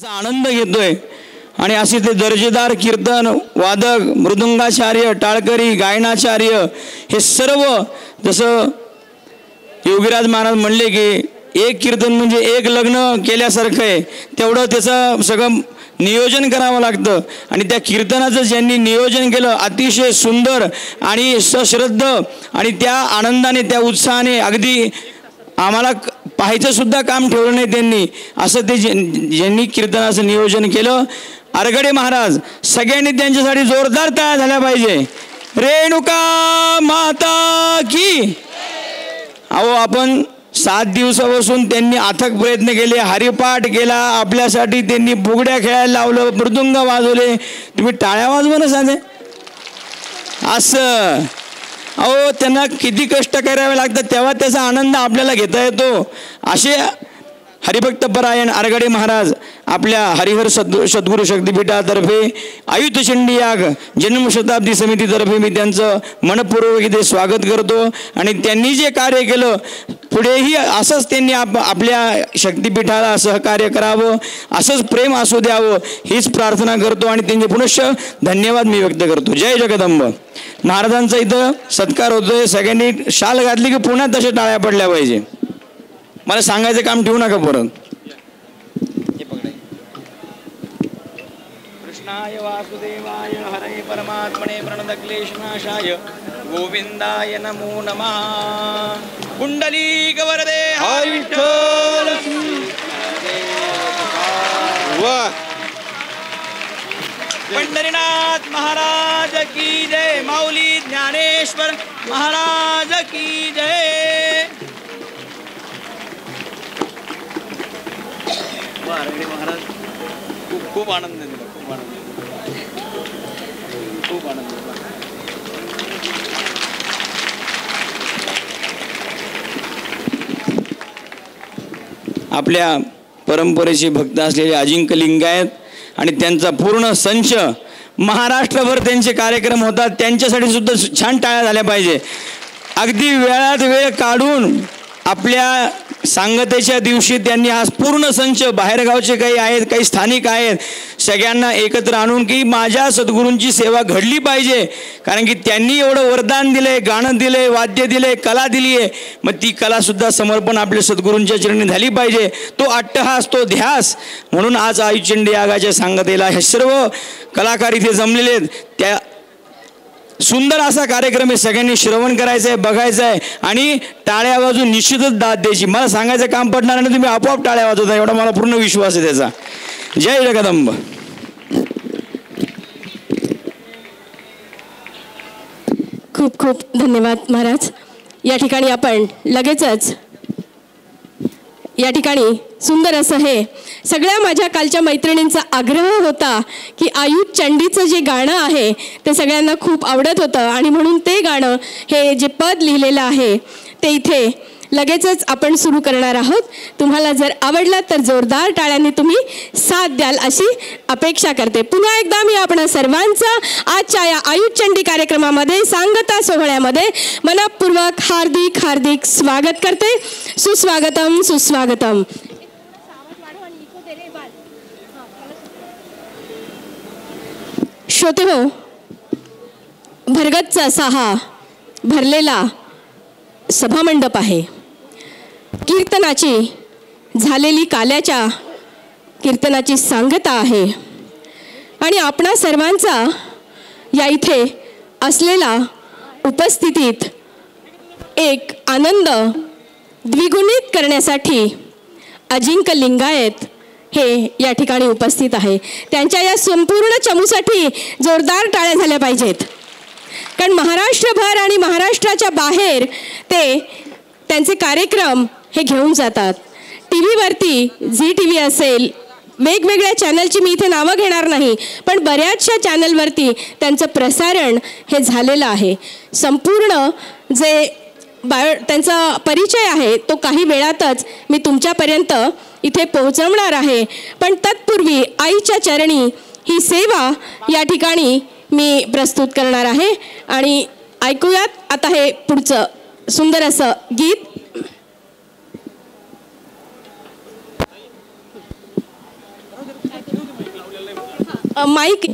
आनंद घेतोय आणि असे ते दर्जेदार कीर्तन वादक मृदुंगाचार्य टाळकरी गायनाचार्य हे सर्व जसं योगीराज महाराज म्हणले की एक कीर्तन म्हणजे एक लग्न केल्यासारखं आहे, तेवढं त्याचं सगळं नियोजन करावं लागतं. आणि त्या कीर्तनाचं ज्यांनी नियोजन केलं अतिशय सुंदर आणि सश्रद्ध आणि त्या आनंदाने त्या उत्साहाने अगदी आम्हाला पाहायचं सुद्धा काम ठेवलं नाही त्यांनी, असं ते ज्यांनी कीर्तनाचं नियोजन केलं आरगडे महाराज, सगळ्यांनी त्यांच्यासाठी जोरदार टाळ्या झाल्या पाहिजे. रेणुका माता की. अहो आपण 7 दिवसापासून त्यांनी अथक प्रयत्न केले, हरिपाठ केला, आपल्यासाठी त्यांनी बुगड्या खेळायला लावलं, मृदुंग वाजवले, तुम्ही टाळ्या वाजवा ना साधे असं. अहो त्यांना किती कष्ट करावे लागतात तेव्हा त्याचा आनंद आपल्याला घेता येतो. असे हरिभक्त परायण आरगडे महाराज आपल्या हरिहर सद्गुरू शक्तिपीठातर्फे आयुतचंडी याग जन्मशताब्दी समितीतर्फे मी त्यांचं मनपूर्वक इथे स्वागत करतो. आणि त्यांनी जे कार्य केलं पुढेही असंच त्यांनी आपल्या शक्तिपीठाला सहकार्य करावं, असंच प्रेम असू द्यावं हीच प्रार्थना करतो आणि त्यांचे पुनश्च धन्यवाद मी व्यक्त करतो. जय जगदंब. महाराजांचा इथं सत्कार होतोय, सगळ्यांनी शाल घातली की पुण्यात तशा टाळ्या पडल्या पाहिजे. मला सांगायचं काम ठेवू नका परत. कृष्णाय वासुदेवाय हरे परमात्मने प्रणतक्लेशनाशाय गोविंदाय नमो नमः. कुंडलीक वरदे हरी विठ्ठल. पंढरीनाथ महाराज की जय. माऊली ज्ञानेश्वर महाराज की जय. महाराज खूप खूप आनंद दिला, खूप आनंद, खूप आनंद. आपल्या परंपरेचे भक्त असलेले अजिंक्य लिंगायत आणि त्यांचा पूर्ण संच महाराष्ट्रभर त्यांचे कार्यक्रम होतात, त्यांच्यासाठी सुद्धा छान टाळ्या झाल्या पाहिजे. अगदी वेळात वेळ काढून आपल्या सांगतेच्या दिवशी त्यांनी हा पूर्ण संच, बाहेरगावचे काही आहेत काही स्थानिक आहेत, सगळ्यांना एकत्र आणून की माझ्या सद्गुरूंची सेवा घडली पाहिजे. कारण की त्यांनी एवढं वरदान दिले, गाणं दिले, वाद्य दिले, कला दिली आहे, मग ती कलासुद्धा समर्पण आपल्या सद्गुरूंच्या चरणी झाली पाहिजे. तो अट्टहास, तो ध्यास. म्हणून आज आयुचंडी यागाच्या सांगतेला हे सर्व कलाकार इथे जमलेले आहेत. त्या सुंदर असा कार्यक्रम आहे, सगळ्यांनी श्रवण करायचं आहे, बघायचं आहे आणि टाळ्या वाजून निश्चितच दाद द्यायची. मला सांगायचं काम पडणार नाही, तुम्ही आपोआप टाळ्या वाजवता एवढा मला पूर्ण विश्वास आहे त्याचा. जय जगदंब. खूप खूप धन्यवाद महाराज. या ठिकाणी आपण लगेचच या ठिकाणी सुंदर असं हे सगळ्या माझ्या कालच्या मैत्रिणींचा आग्रह होता की आयुध चंडीचं जे गाणं आहे ते सगळ्यांना खूप आवडत होतं आणि म्हणून ते गाणं हे जे पद लिहिलेलं आहे ते इथे लगेचच आपण सुरू करणार आहोत. तुम्हाला जर आवडलं तर जोरदार टाळ्यांनी तुम्ही साथ द्याल अशी अपेक्षा करते. पुन्हा एकदा मी आपण सर्वांचं आजच्या या आयुध चंडी कार्यक्रमामध्ये सांगता सोहळ्यामध्ये मनपूर्वक हार्दिक हार्दिक स्वागत करते. सुस्वागतम सुस्वागतम. श्रोते हो, भरगच्च असा हा भरलेला सभामंडप आहे. कीर्तनाची झालेली काल्याच्या कीर्तनाची सांगता आहे आणि आपणा सर्वांचा या इथे असलेला उपस्थितीत एक आनंद द्विगुणित करण्यासाठी अजिंक्य लिंगायत हे या ठिकाणी उपस्थित आहे. त्यांच्या या संपूर्ण चमूसाठी जोरदार टाळ्या झाल्या पाहिजेत. कारण महाराष्ट्रभर आणि महाराष्ट्राच्या बाहेर ते त्यांचे कार्यक्रम हे घेऊन जातात. टी व्हीवरती झी टी व्ही असेल, वेगवेगळ्या चॅनलची मी इथे नावं घेणार नाही, पण बऱ्याचशा चॅनलवरती त्यांचं प्रसारण हे झालेलं आहे. संपूर्ण जे त्यांचा परिचय आहे तो काही वेळातच मी तुमच्यापर्यंत इथे पोहोचवणार आहे. पण तत्पूर्वी आईच्या चरणी ही सेवा या ठिकाणी मी प्रस्तुत करणार आहे आणि ऐकूयात आता हे पुढचं सुंदर असं गीत. माईक.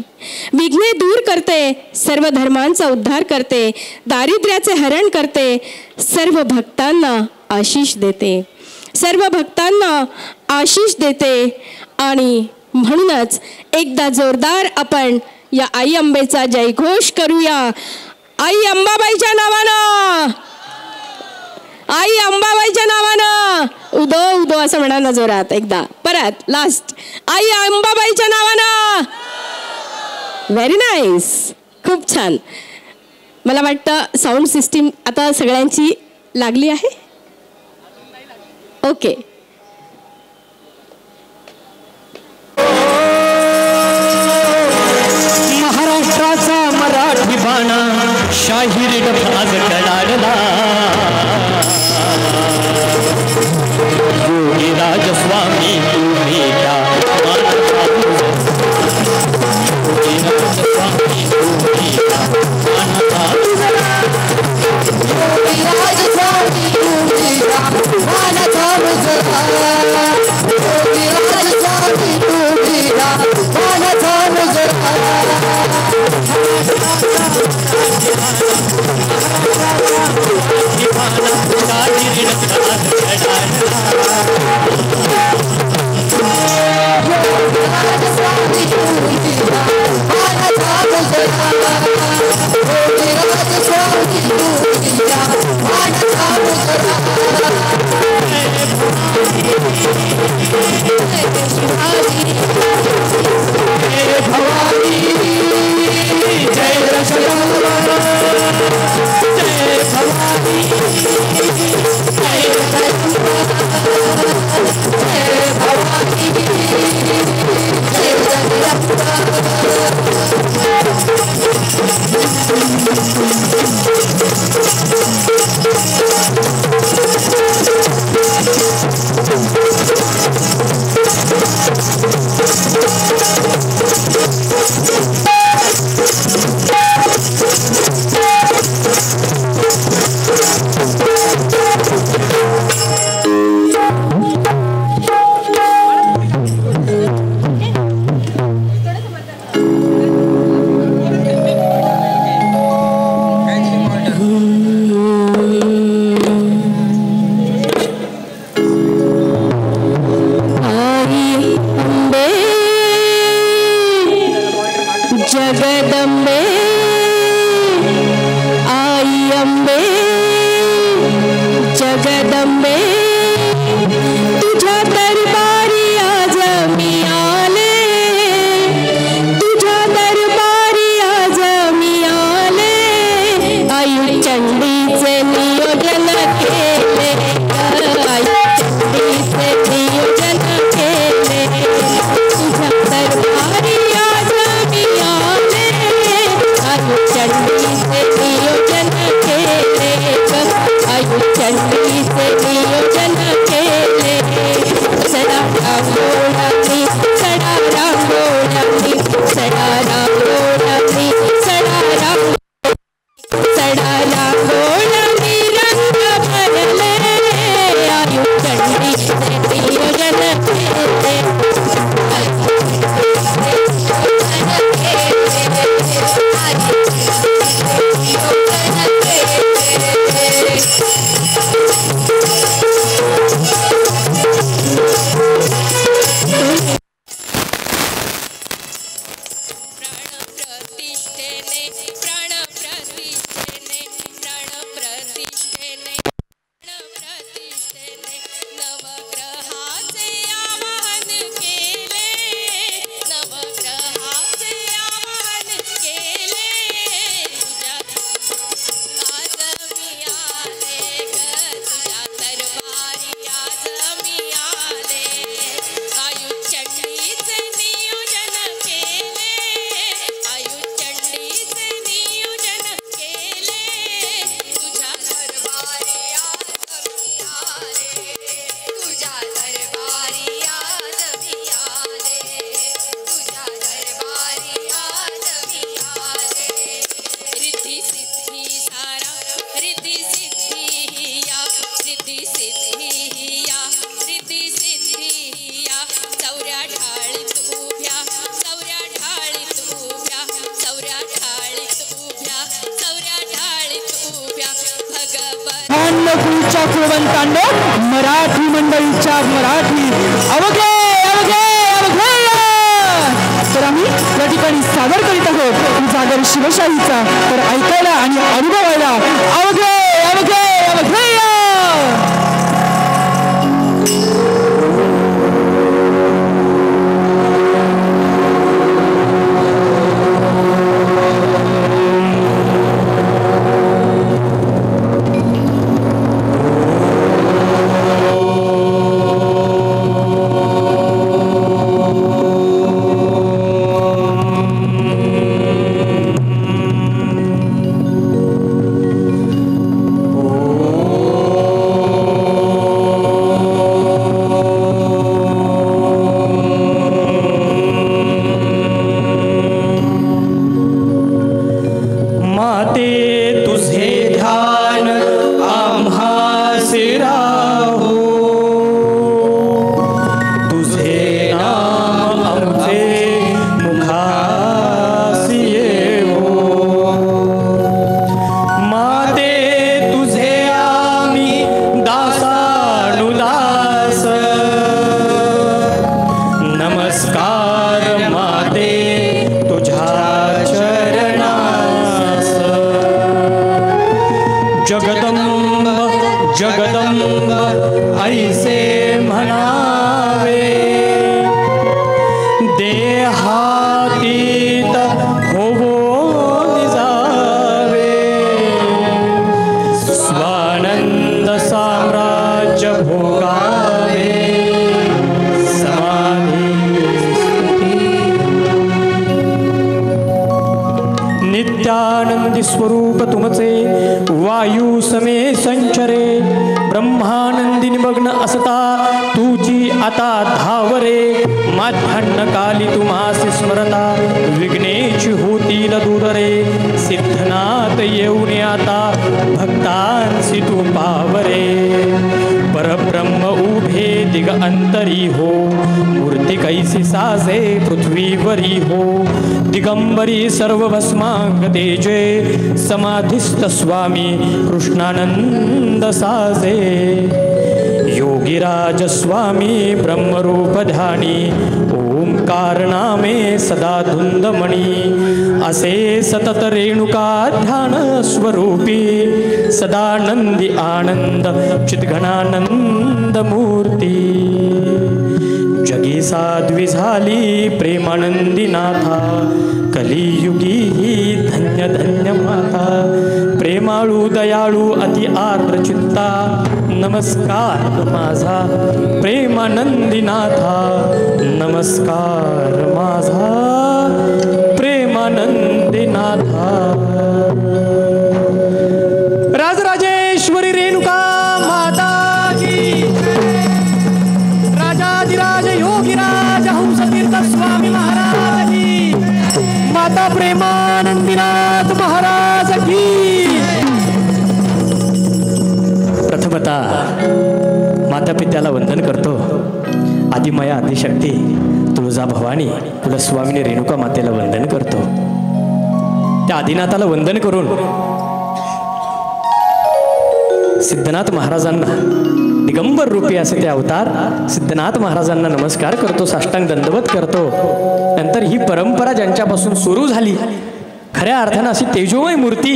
विघ्ने दूर करते, सर्व धर्मांचा उद्धार करते, दारिद्र्याचे हरण करते, सर्व भक्तांना आशीष देते, सर्व भक्तांना आशीष देते. आणि म्हणूनच एकदा जोरदार आपण या आई अंबेचा जयघोष करूया. आई अंबाबाईच्या नावानं, आई अंबाबाईच्या नावानं, उदो उदो असं म्हणा ना जोरात एकदा, परत लास्ट. आई अंबाबाईच्या नावानं. व्हेरी नाईस, खूप छान. मला वाटतं साऊंड सिस्टीम आता सगळ्यांची लागली आहे. ओके. महाराष्ट्राचा मराठी बाणा शाहीर ढाग कडाडला. योगीराज स्वामी तुम्ही त्या जगदंबे, आई अंबे, जगदंबे, तुझ्या दरबारी आज मी आले, तुझ्या दरबारी आज मी आले. आई चंडीचे नियोजन केले, आई चंडीचे नियोजन केले, तुझ्या दरबारी आज मी आले. आई चंडीचे नियोजन केले, आई चंडीचे नियोजन केले. मंडळीच्या कुलवंतांनो, मराठी मंडळीच्या मराठी अवघे अवघे अवघे. तर आम्ही या ठिकाणी सादर करीत आहोत जागर शिवशाहीचा. तर ऐकायला आणि अनुभवायला अवघे अवघे अवघे. नित्यानंदी स्वरूप तुमचे वायू समे संचरे ब्रह्मानंदी निमग्न असता तुझी आता धावरे माध्यान्ह काली तुम्हासी स्मरता विघ्नेची होतील दूररे सिद्धनाथ येऊन आता भक्तांसी तू पावरे परब्रह्म उभे दिग अंतरी हो मूर्ती कैसी साजे पृथ्वीवरी हो दिगंबरी सर्व भस्मांग तेजे समाधिस्थ स्वामी कृष्णानंद साजे योगीराज स्वामी ब्रह्मरूप ध्यानी ओंकार नामे सदा धुंदमणी असे सतत रेणुका ध्यान स्वरूपी सदानंदी आनंद चिद्घनानंद मूर्ती जगी साध्वी झाली प्रेमानंदी नाथा कलियुगी ही धन्य धन्य माता प्रेमाळू दयाळू अति आर्द्र चित्ता नमस्कार माझा प्रेमानंदी नाथा नमस्कार माझा प्रेमानंदी नाथा राजराजेश्वरी रेणुका माता की राजाधिराज योगीराज हंसतीर्थ स्वामी महाराज की माता प्रेमानंदीनाथ महाराज की. प्रथमतः माता पित्याला वंदन करतो. आदिमाया आदिशक्ती तुळजा भवानी कुलस्वामिनी रेणुका मातेला वंदन करतो. त्या आदिनाथाला वंदन करून सिद्धनाथ महाराजांना दिगंबर रूपी असे ते अवतार सिद्धनाथ महाराजांना नमस्कार करतो, साष्टांग दंडवत करतो. नंतर ही परंपरा ज्यांच्यापासून सुरू झाली खऱ्या अर्थानं अशी तेजोमय मूर्ती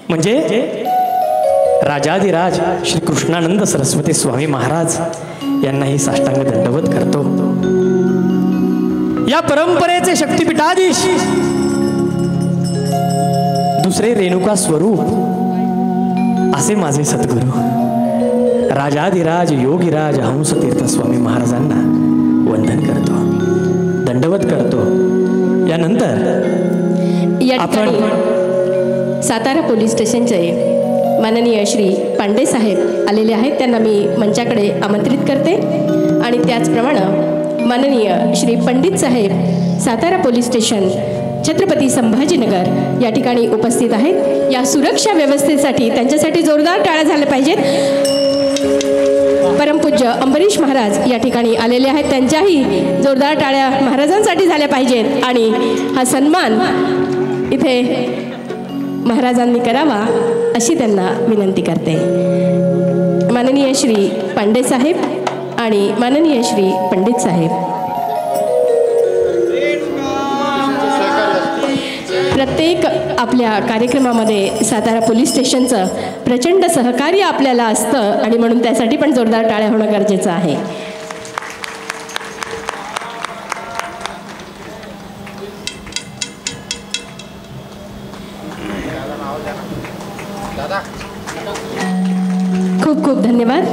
म्हणजे राजाधिराज श्री कृष्णानंद सरस्वती स्वामी महाराज यांनाही साष्टांग दंडवत करतो. या परंपरेचे शक्तिपीठाधीश दुसरे रेणुका स्वरूप असे माझे सद्गुरू राजाधिराज योगीराज हंसतीर्थ स्वामी महाराजांना वंदन करतो, दंडवत करतो. यानंतर या ठिकाणी सातारा पोलीस स्टेशनचे माननीय श्री पांडे साहेब आलेले आहेत. त्यांना मी मंचाकडे आमंत्रित करते आणि त्याचप्रमाणे माननीय श्री पंडित साहेब सातारा पोलीस स्टेशन छत्रपती संभाजीनगर या ठिकाणी उपस्थित आहेत. या सुरक्षा व्यवस्थेसाठी त्यांच्यासाठी जोरदार टाळ्या झाल्या पाहिजेत. परमपूज्य अंबरीश महाराज या ठिकाणी आलेले आहेत, त्यांच्याही जोरदार टाळ्या महाराजांसाठी झाल्या पाहिजेत. आणि हा सन्मान इथे महाराजांनी करावा अशी त्यांना विनंती करते. माननीय श्री पांडे साहेब आणि माननीय श्री पंडित साहेब. प्रत्येक आपल्या कार्यक्रमामध्ये सातारा पोलीस स्टेशनचं प्रचंड सहकार्य आपल्याला असतं आणि म्हणून त्यासाठी पण जोरदार टाळ्या होणं गरजेचं आहे. खूप खूप धन्यवाद.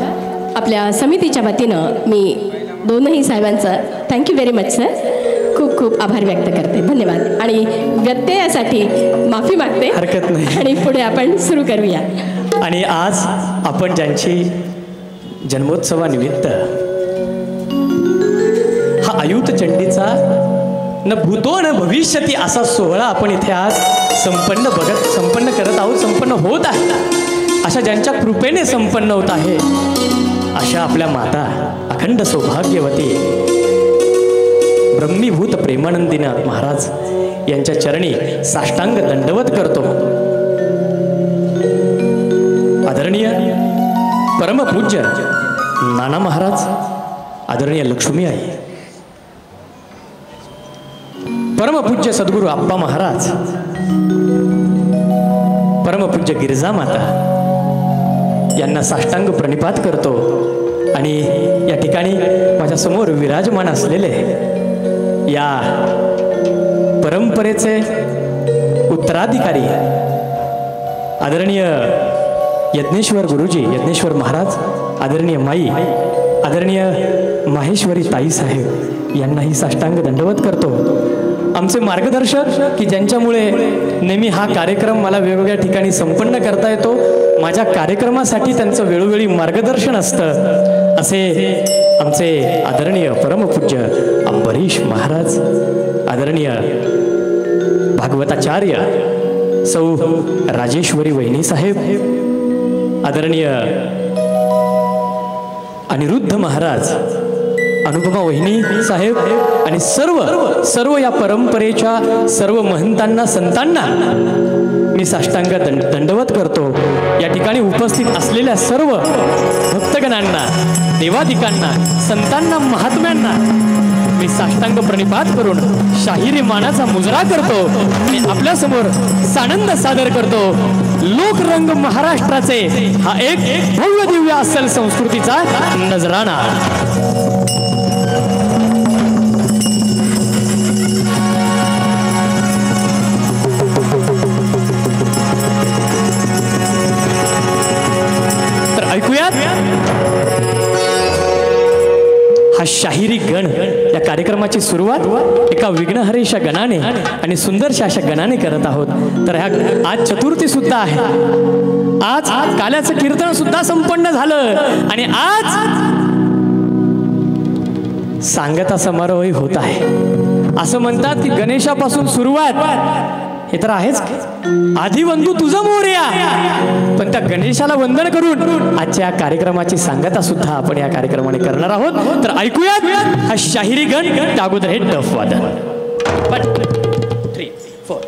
आपल्या समितीच्या वतीनं मी दोनही साहेबांचं थँक्यू व्हेरी मच सर, खूप खूप आभार व्यक्त करते. धन्यवाद आणि व्यत्ययासाठी माफी मागते. हरकत नाही. आणि पुढे आपण सुरू करूया. आणि आज आपण ज्यांची जन्मोत्सवानिमित्त हा आयुध चंडीचा न भूतो न भविष्यती असा सोहळा आपण इथे आज संपन्न करत आहोत, संपन्न होत आहे. अशा ज्यांच्या कृपेने संपन्न होत आहे अशा आपल्या माता अखंड सौभाग्यवती ब्रह्मीभूत प्रेमानंदीनाथ महाराज यांच्या चरणी साष्टांग दंडवत करतो. आदरणीय परमपूज्य नाना महाराज, आदरणीय लक्ष्मी आई, परमपूज्य सद्गुरू आप्पा महाराज, परमपूज्य गिरिजा माता यांना साष्टांग प्रणिपात करतो. आणि या ठिकाणी माझ्या समोर विराजमान असलेले या परंपरेचे उत्तराधिकारी आदरणीय यज्ञेश्वर गुरुजी, यज्ञेश्वर महाराज, आदरणीय माई, आदरणीय माहेश्वरी ताई साहेब यांनाही साष्टांग दंडवत करतो. आमचे मार्गदर्शक की ज्यांच्यामुळे नेहमी हा कार्यक्रम मला वेगवेगळ्या ठिकाणी संपन्न करता येतो, माझ्या कार्यक्रमासाठी त्यांचं वेळोवेळी मार्गदर्शन असतं, असे आमचे आदरणीय परमपूज्य अंबरीश महाराज, आदरणीय भागवताचार्य सौ राजेश्वरी वहिनी साहेब, आदरणीय अनिरुद्ध महाराज, अनुपमा वहिनी साहेब आणि सर्व या परंपरेच्या सर्व महंतांना, संतांना मी साष्टांग दंडवत करतो. या ठिकाणी उपस्थित असलेल्या सर्व भक्तगणांना, देवादिकांना, संतांना, महात्म्यांना मी साष्टांग प्रणिपात करून शाहिरी मानाचा मुजरा करतो आणि आपल्यासमोर सानंद सादर करतो. लोकरंग महाराष्ट्राचे हा एक भव्य दिव्य अस्सल संस्कृतीचा नजराणा. तर ऐकूयात हा शाहिरी गण. या कार्यक्रमाची सुरुवात एका विघ्नहरेश गणाने आणि सुंदरशा अशा गणाने करत आहोत. तर ह्या आज चतुर्थी सुद्धा आहे, आज काल्याचं कीर्तन सुद्धा संपन्न झालं आणि आज सांगता समारोह होत आहे. असं म्हणतात की गणेशापासून सुरुवात हे तर आहेच, आधी वंदू तुझं मोरया, पण त्या गणेशाला वंदन करून आजच्या कार्यक्रमाची सांगता सुद्धा आपण या कार्यक्रमाने करणार आहोत. तर ऐकूयात हा शाहिरी गण, त्या अगोदर हे डफ वादन. 1 3 4.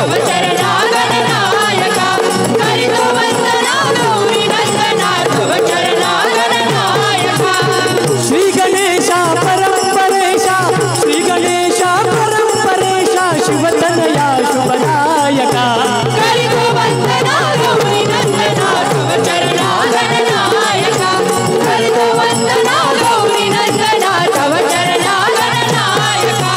तव चरणा गणनायका करितो वंदना गौरी नंदना तव चरणा गणनायका श्री गणेशा परंपरेशा श्री गणेशा परंपरेशा शिवतनया शुभनायका करितो वंदना गौरी नंदना तव चरणा गणनायका करितो वंदना गौरी नंदना तव चरणा गणनायका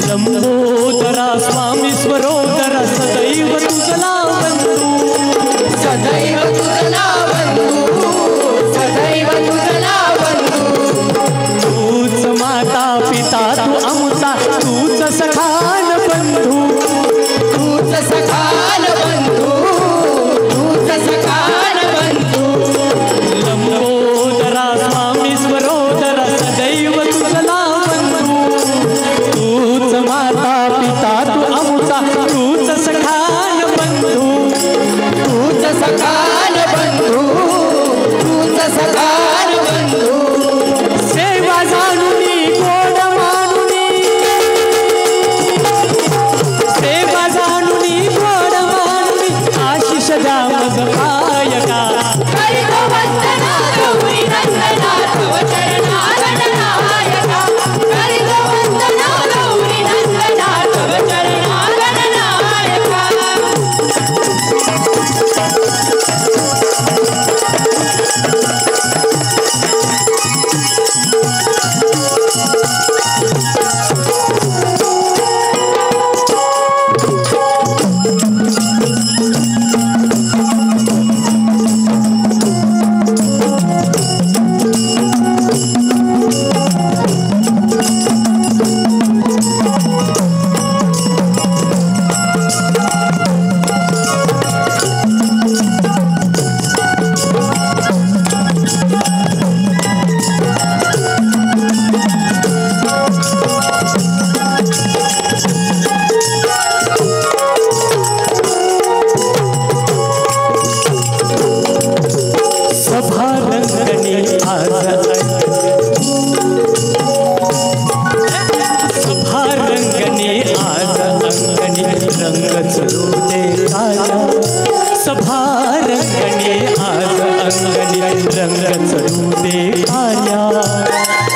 लंबोदरा स्वामी स्वरोदरा सदैव तुझला बंधू सदैव तुझला बंधू सदैव तुझला बंधू तूच माता पिता तू अमुता तूच सखान बंधू तूच सखान बंधू तूच सखान बंधू लंबोदरा स्वामी स्वरोदरा सदैव तुझला बंधू तूच माता पिता तू अमुता तूच सखान बंधू तूच सखान बंधू तूच सखान बंधू सेवा जाणुनी गोड मानुनी सेवा जाणुनी गोड मानुनी आशिष द्या मज पायका करितो वंदना गौरी नंदना तव चरणा गणनायका करितो वंदना गौरी नंदना तव चरणा गणनायका सभा रंगणी आज सभा रंगणी आज अंगणी रंग चढूदे काया सभा रंगणी आज अंगणी रंग चढूदे काया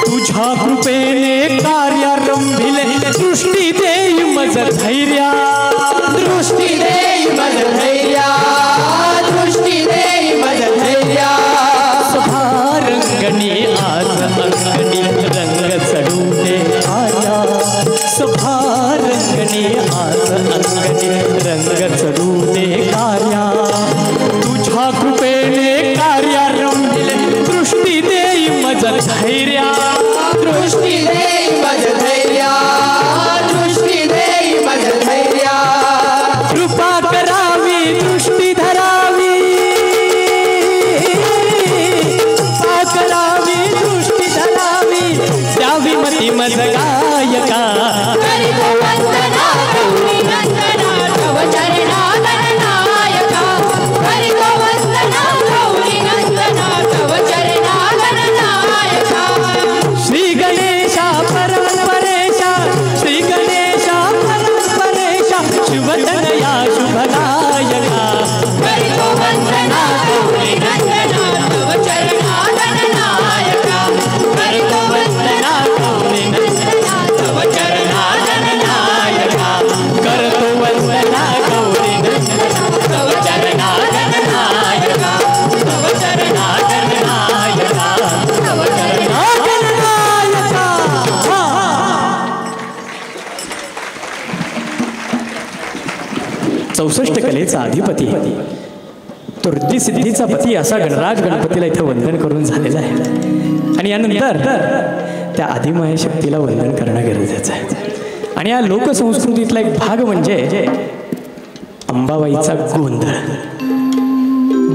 तुझ्या कृपेने कार्यारंभिले दृष्टी देई मज धैर्या दृष्टी देई मज धैर्या दृष्टी देई मज धैर्या सभा रंगणी आज अंगणी रंग चढूदे आया सभा रंगणी आज अंगणी रंग चढूदे आया तुझ्या कृपेने कार्यारंभिले दृष्टी देई मज धैर्या दृष्टी देई मज धैर्या दृष्टी देई मज धैर्या कृपा करावी दृष्टी धरावी कृपा करावी दृष्टी धरावी द्यावी मती मज गायका करितो वंदना गौरी नंदना तव चरणा गणनायका करितो वंदना गौरी नंदना तव चरणा गणनायका श्री गणेशा परंपरेशा श्री गणेशा परंपरेशा शिवतनया शुभनायका करितो वंदना गौरी नंदना तव चरणा गणनायका करितो वंदना गौरी नंदना तव चरणा गणनायका करतो वंदना गौरी नंदना तव चरणा गणनायका तव चरणा गणनायका तव चरणा गणनायका 64 कलेचा अधिपती तो रिद्धी सिद्धीचा पती असा गणराज गणपतीला इथं वंदन करून झालेला आहे आणि यानंतर त्या आदिमाया शक्तीला वंदन करणं गरजेचं आहे. आणि या लोकसंस्कृतीतला एक भाग म्हणजे अंबाबाईचा गोंधळ.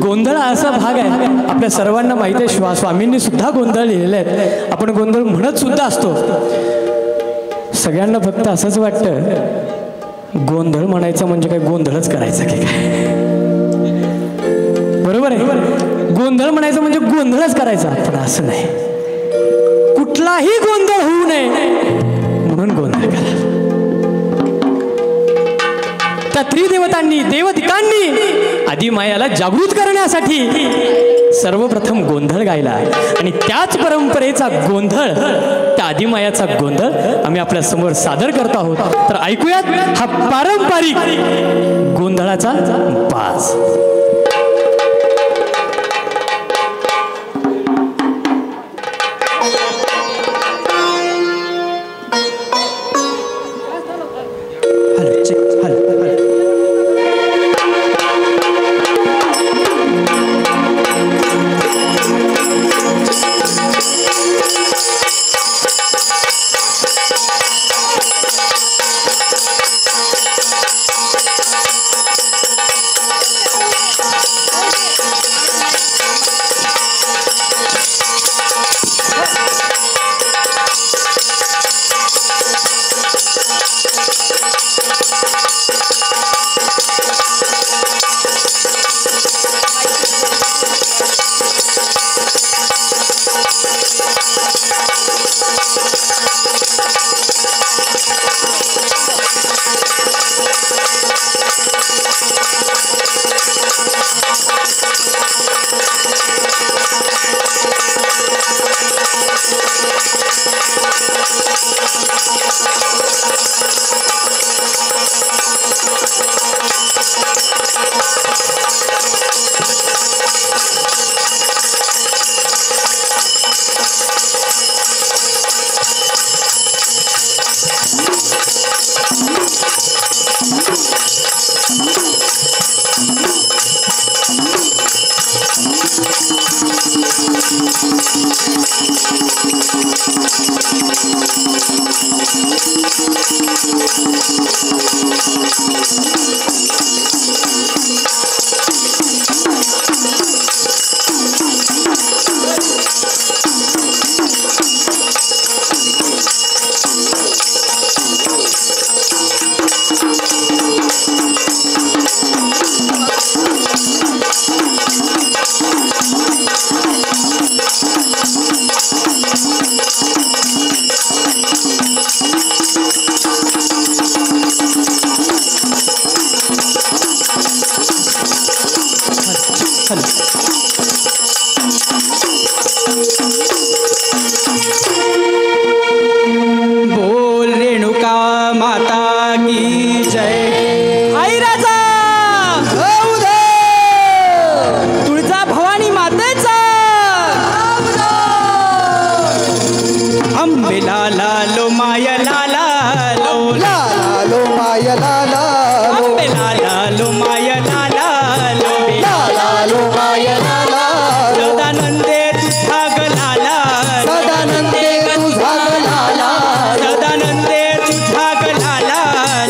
गोंधळ असा भाग आहे आपल्या सर्वांना माहिती आहे. स्वामींनी सुद्धा गोंधळ लिहिलेले आहेत. आपण गोंधळ म्हणत सुद्धा असतो. सगळ्यांना फक्त असंच वाटतं गोंधळ म्हणायचं म्हणजे काय गोंधळच करायचा की काय? बरोबर आहे. गोंधळ म्हणायचं म्हणजे गोंधळच करायचा, पण असं नाही. कुठलाही गोंधळ होऊ नये म्हणून गोंधळ करा. त्या त्रिदेवतांनी देवदिकांनी आदिमायाला जागृत करण्यासाठी सर्वप्रथम गोंधळ गायला आणि त्याच परंपरेचा गोंधळ, त्या आदिमायाचा गोंधळ आम्ही आपल्या समोर सादर करत आहोत. तर ऐकूयात हा पारंपरिक गोंधळाचा बाज. बोल रेणुका माता की जय. आई राजा तुळजा भवानी मातेचा अंबेला लालो माय लाला लो लालो माय लाला अंबेला लालो माय लाला लो लालो माय लाला सदानंदे तुझा गलाला सदानंदे तुझा गलाला सदानंदे तुझा गलाला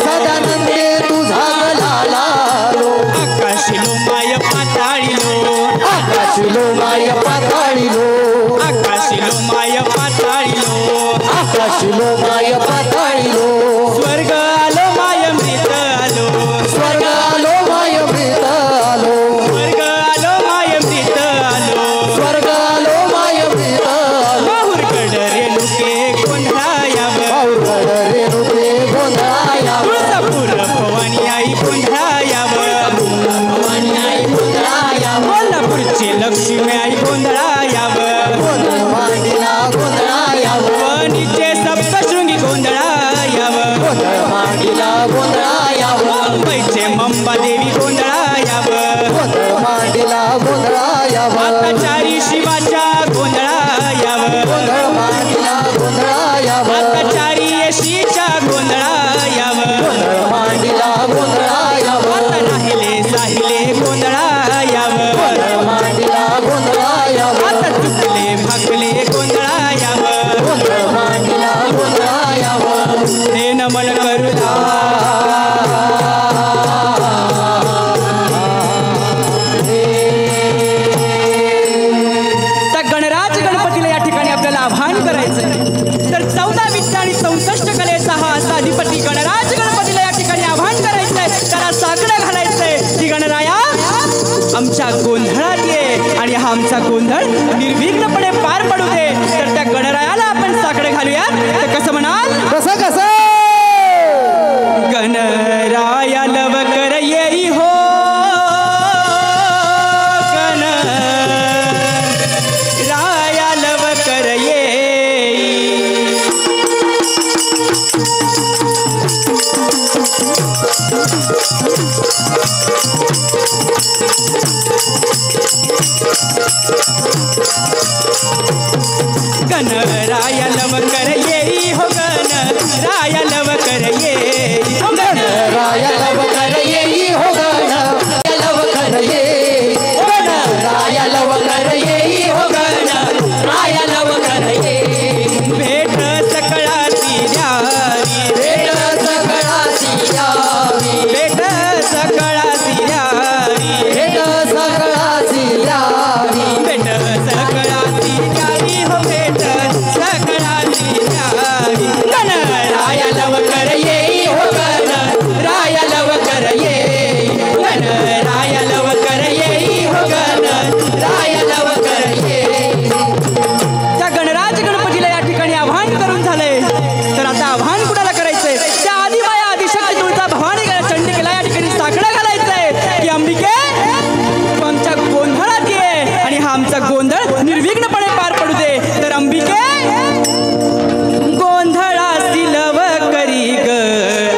सदानंदे तुझा गलाला आकाशिलो माय पाताळिलो आकाशिलो माय पाताळिलो आकाशिलो माय पाताळिलो आकाशिलो माय पाताळिलो स्वर्ग आलो माय मृत आलो स्वर्ग आलो माय मृत आलो स्वर्ग आलो माय मृत आलो स्वर्ग आलो माय मृत आलो माहुरगड रेणुके गोंधळायाव पाऊरगड रेणुके गोंधळायाव तुळजापूर भवानी आई गोंधळायाव भवानी आई गोंधळायाव कोल्हापूरची लक्ष्मी आई गोंधळायाव गोंधळ मांडीला गोंधळायाव वणीचे सप्तशृंगी गोंधळायाव गोंधळ मांडीला गोंधळायाव मुंबईचे मंबादेवी गोंधळायाव गोंधळ मांडीला गोंधळायाव आताचारी शिवाच्या गोंधळायाव गोंधळ मांडीला गोंधळायाव आताचारी येशीच्या गोंधळायाव गोंधळ मांडीला गोंधळायाव आता राहिले साहिले गोंधळायाव गोंधळ मांडीला गोंधळायाव आता चुकले भाकले गोंधळायाव गोंधळ मांडीला गोंधळायाव हे नमन करूला हे आमच्या गोंधळात ये आणि हा आमचा गोंधळ निर्विघ्नपणे पार पडू दे. तर त्या गणरायाला आपण साकडे घालूया. तर कसं म्हणाल? कसं कसं गणराया लवकर येई हो, गणराया लवकर येई. गणराया लवकर येई हो, गणराया लवकर येई. गणराया लवकर येई हो, गणराया लवकर येई. गणराया लवकर येई हो, गणराया लवकर येई. भेट सकळाची द्यावी, भेट सकळाची यावी, भेट सकळाची द्यावी, भेट सकळाची यावी. भेट सकळाची द्यावी हो, भेट सकळाची द्यावी. गणराया लवकर येई हो, गणराया लवकर येई. गणराया लवकर येई हो, गणराया लवकर येई. त्या गणराज गणपतीला या ठिकाणी आव्हान करून झालंय. तर आता आव्हान कुणाला करायचंय? त्या आदिमाया आदिशक्ती तुळजा भवानी चंडिकेला या ठिकाणी साकडं घालायचंय की अंबिके तू आमच्या गोंधळात ये आणि हा आमचा गोंधळ निर्विघ्नपणे पार पडू दे. तर अंबिके गोंधळासी लवकरी ग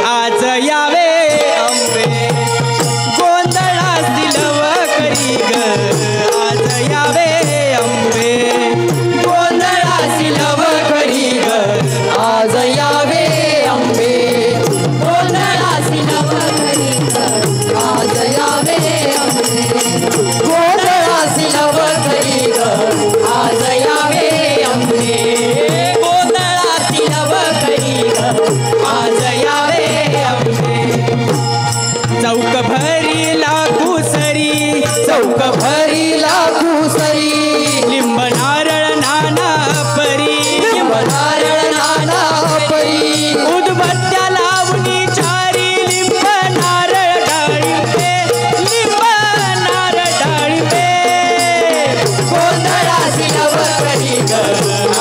आज यावे अंबे, गोंधळासी लवकरी ग आज यावे अंबे, गोंधळासी लवकरी ग आज यावे अंबे. गोंधळासी लवकरी ग आज यावे अंबे. गोंधळासी लवकरी ग आज यावे अंबे. गोंधळासी लवकरी ग आज यावे अंबे. चौक भरी लागू सरी, चौक भरी लागू सरी. लिंब नारळ नाना परी, लिंब नारळ नाना परी. उदबत्त्या लावणी चारी, लिंब नारळ डाळिंबे, लिंब नारळ डाळिंबे. गोंधळासी लवकरी ग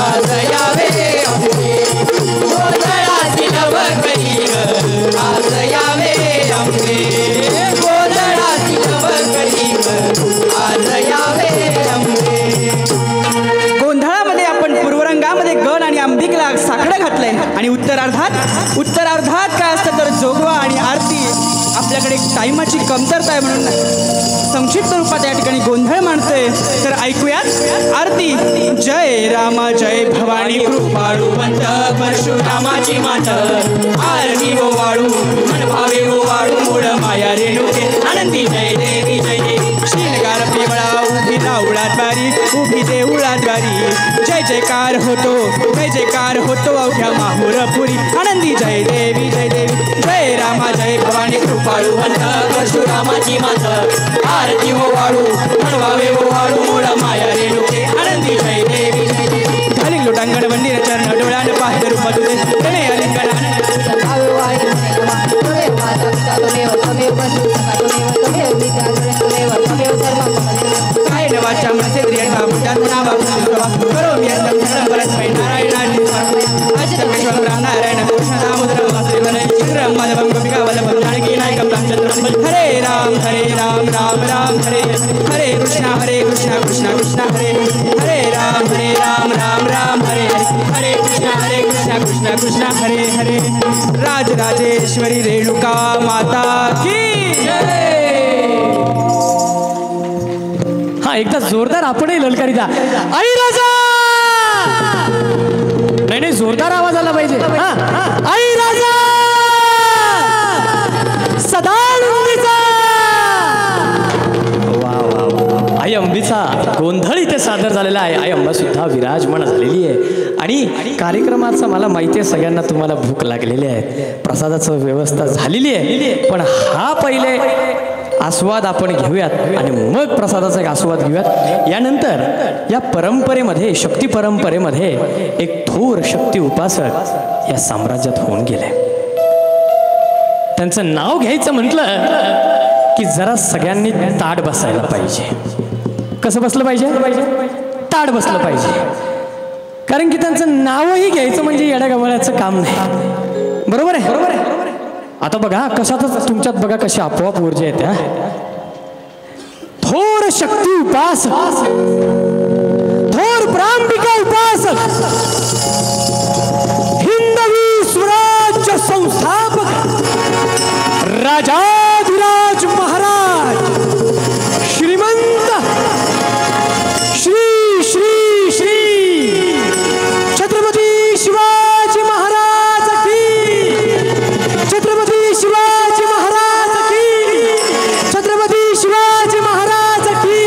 आज यावे अंबे. गोंधळासी लवकरी ग आज यावे अंबे. गोंधळासी लवकरी ग आज यावे अंबे. गोंधळामध्ये आपण पूर्वरंगामध्ये गण आणि अंबिकेला साकडं घातलंय आणि उत्तरार्धात काय असतं तर जोगवा आणि आरती. आपल्याकडे टाइमाची कमतरता आहे म्हणून संक्षिप्त रूपात या ठिकाणी गोंधळ मांडतोय. तर ऐकूयात आरती. जय रामा जय भवानी कृपाळू पंत परशुरामाची मात, आरती गो वाळू मन भावे गो वाळू मूळ माया रेणुके आनंदी. जय देवी जय देवी शीलगार पिवळा उभी राऊळात बारी, उभी देऊळात बारी. जय जयकार होतो अवघ्या माहुरपुरी आनंदी. जय देवी जय देवी जय रामा जय भवानी कृपाळू पंत परशुरामाची मात, आरती हो वाळू मनवावे हो वाळू मूळ माया रेणुके आनंदी. जय देवी जय देवी झाली लोटांगण मंदिर चरण डोळ्यानं पाहते रूप तुझे प्रणय अलिंगण काय नवाच्या मनसे क्रिया मुद्दा करो मी परस्मै नारायणाची अजय नारायण कृष्ण दामोदर वासुदेवन चित्रम माधवम गोपिका वल्लभम जानकी नायकम रामचंद्रम. हरे राम राम राम हरे हरे कृष्णा कृष्णा कृष्णा हरे हरे राम राम हरे हरे कृष्णा कृष्णा हरे हरे. राजराजेश्वरी रेणुका माता की जय. हा एकदा जोरदार आपणही ललकारी द्या. आई राजा. नाही जोरदार आवाज आला पाहिजे. आई राजा सदा नंदीचा. वा वा वा. आई अंबीचा गोंधळ इथे सादर झालेला आहे. आई अंबा सुद्धा विराजमान झालेली आहे. आणि कार्यक्रमाचा मला माहिती आहे सगळ्यांना तुम्हाला भूक लागलेली आहे, प्रसादाचं व्यवस्था झालेली आहे. पण हा पहिले आस्वाद आपण घेऊयात आणि मग प्रसादाचा एक आस्वाद घेऊयात. यानंतर या परंपरेमध्ये शक्ती परंपरेमध्ये एक थोर शक्ती उपासक या साम्राज्यात होऊन गेले. त्यांचं नाव घ्यायचं म्हटलं की जरा सगळ्यांनी ताट बसायला पाहिजे. कसं बसलं पाहिजे? ताट बसलं पाहिजे. कारण की त्यांचं नावही घ्यायचं म्हणजे येड्यागवळ्याचं काम नाही. बरोबर आहे? बरोबर आहे. आता बघा कशातच तुमच्यात बघा कशी आपोआप ऊर्जा येते. थोर शक्ती उपासक, थोर प्रांबिका उपासक, हिंदवी स्वराज्य संस्थापक, राजाधिराज महाराज श्रीमंत श्री श्री श्री छत्रपती शिवाजी महाराज की, छत्रपती शिवाजी महाराज की, छत्रपती शिवाजी महाराज की.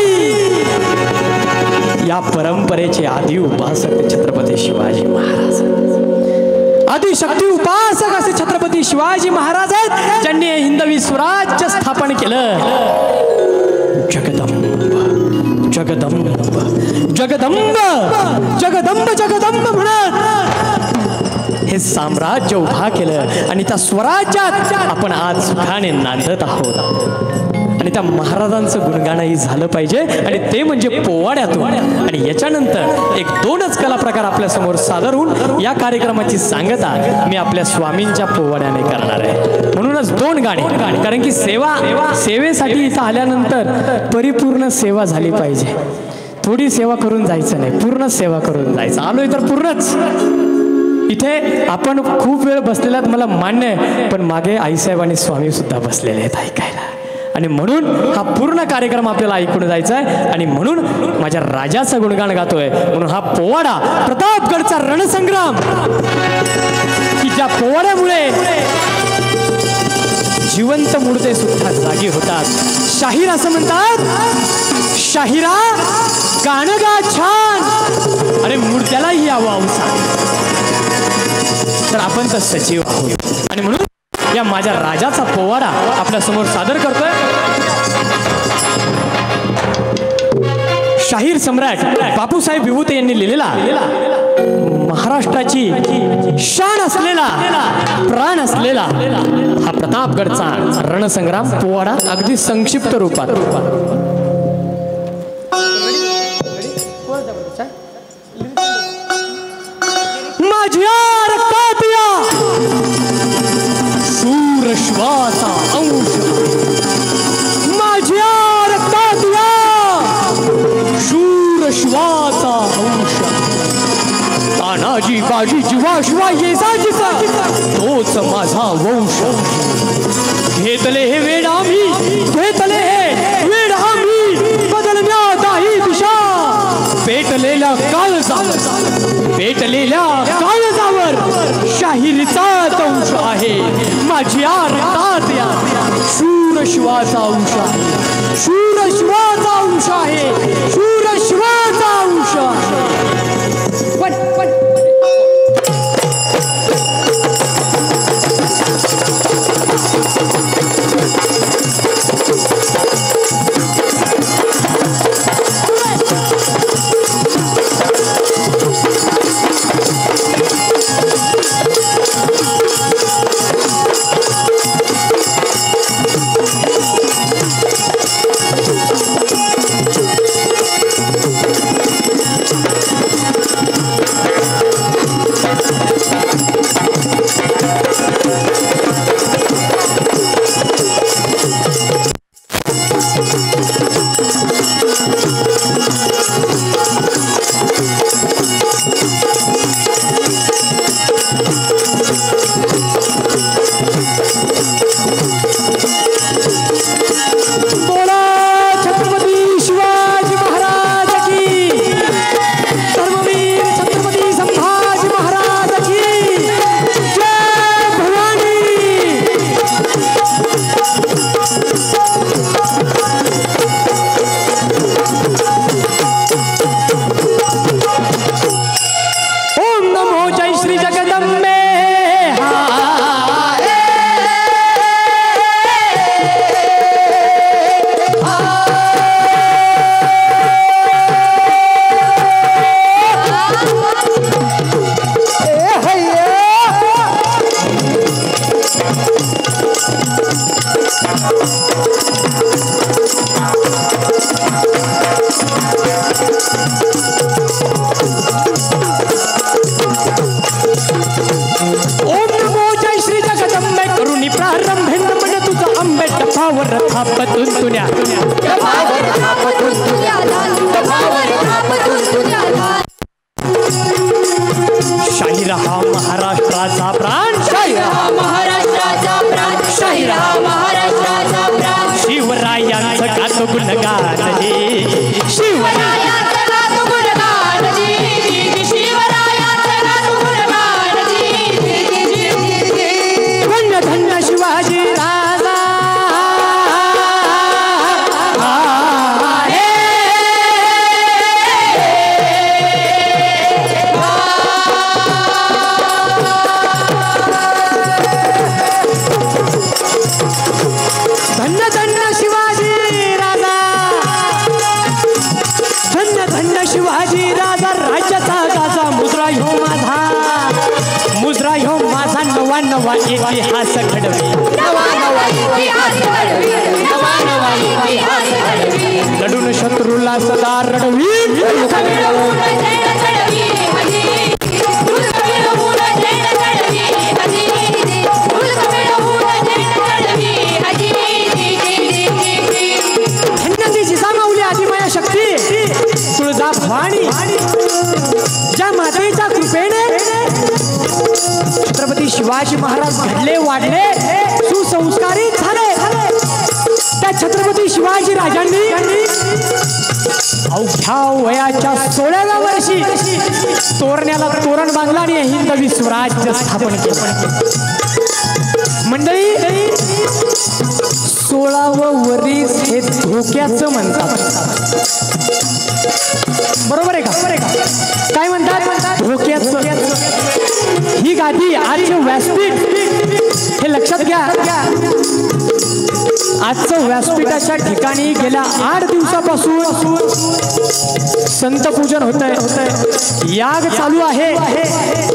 या परंपरेचे आदी उपासक छत्रपती शिवाजी महाराज, आदिशक्ती उपासक असे छत्रपती शिवाजी महाराज आहेत, ज्यांनी हिंदवी स्वराज्य स्थापन केलं. जगदंब जगदंब जगदंब जगदंब जगदंब म्हणत हे साम्राज्य उभा केलं आणि त्या स्वराज्यात आपण आज सुखाने नांदत आहोत. आणि त्या महाराजांचं गुणगानही झालं पाहिजे आणि ते म्हणजे पोवाड्यातून. आणि याच्यानंतर एक दोनच कला प्रकार आपल्या समोर सादर होऊन या कार्यक्रमाची सांगता मी आपल्या स्वामींच्या पोवाड्याने करणार आहे. म्हणूनच दोन गाणी, कारण की सेवेसाठी इथं आल्यानंतर परिपूर्ण सेवा झाली पाहिजे. थोडी सेवा करून जायचं नाही, पूर्ण सेवा करून जायचं. आलोय तर पूर्णच. इथे आपण खूप वेळ बसलेल्यात मला मान्य आहे, पण मागे आईसाहेब आणि स्वामी सुद्धा बसलेले आहेत ऐकायला. आणि म्हणून हा पूर्ण कार्यक्रम आपल्याला ऐकून जायचा आहे. आणि म्हणून माझ्या राजाचं गुणगान गातोय. म्हणून हा पोवाडा प्रतापगडचा रणसंग्राम, की ज्या पोवाड्यामुळे जिवंत मुर्दे सुद्धा जागी होतात. शाहीर असं म्हणतात, शाहिरा गाणं गा छान, अरे मुर्द्यालाही यावं अवसान. तर आपण तर सजीव आहोत. आणि म्हणून या माझ्या राजाचा पोवाडा आपल्या समोर सादर करतोय. शाहीर सम्राट बापूसाहेब विभूते यांनी लिहिलेला, महाराष्ट्राची शान असलेला, प्राण असलेला हा प्रतापगडचा रणसंग्राम पोवाडा अगदी संक्षिप्त रूपात. माझ्या रक्तात या शूरश्वाचा अंश, माझ्या रक्तात या शूरश्वाचा अंश, तानाजी बाजी जीवा शिवा येसाजीचा तोच माझा वंश. घेतले हे वेड आम्ही, घेतले हे वेड आम्ही, बदलण्यातही दिशा पेटलेल्या काळजावर शाहिरीचा अंश आहे. माझ्या रक्तात या शूरशिवाचा अंश आहे, शूरशिवाचा अंश आहे, शूरशिवाचा अंश आहे. तुन्या शाहीर हा महाराष्ट्राचा प्राण, शाहीर हा महाराष्ट्राचा प्राण, शाहीर हा महाराष्ट्राचा प्राण. शिवरायांचं गातो गुणगान हे, शिवरायांचं गातो गुणगान जी, शिवरायांचं गातो गुणगान जी. धन्य धन्य शिवाजी राजा. धन्य धन्य शिवाजी राजा, धन्य धन्य शिवाजी राजा. राज्याचा गाजा मुद्रा ह्यो माझा, मुद्रा ह्यो माझा. नवा नवा इतिहास घडवी, नवा नवा इतिहास घडवी, नवा नवा इतिहास घडवी. लढून शत्रूला सदा रडवी, दुर्ग मिळवून झेंड चढवी हजी, दुर्ग मिळवून झेंड चढवी हजी, दुर्ग मिळवून झेंड चढवी हजी. धन्य ती जिजामाऊली आदिमाया शक्ती तुळजा भवानी, ज्या मातेच्या कृपेने छत्रपती शिवाजी महाराज घडले वाढले सुसंस्कारित झाले. त्या छत्रपती शिवाजी राजांनी अवघ्या वयाच्या 16व्या वर्षी तोरण्याला तोरण बांधला आणि हिंदवी स्वराज्य स्थापन केलं. मंडळी 16वं वरीस हे धोक्याचं म्हणतात, बरोबर आहे का? काय म्हणतात? धोक्याचं. ही गादी आजचे व्यासपीठ हे लक्षात घ्या. आजचं व्यासपीठाच्या ठिकाणी गेल्या 8 दिवसापासून संत पूजन होत आहे, याग चालू आहे,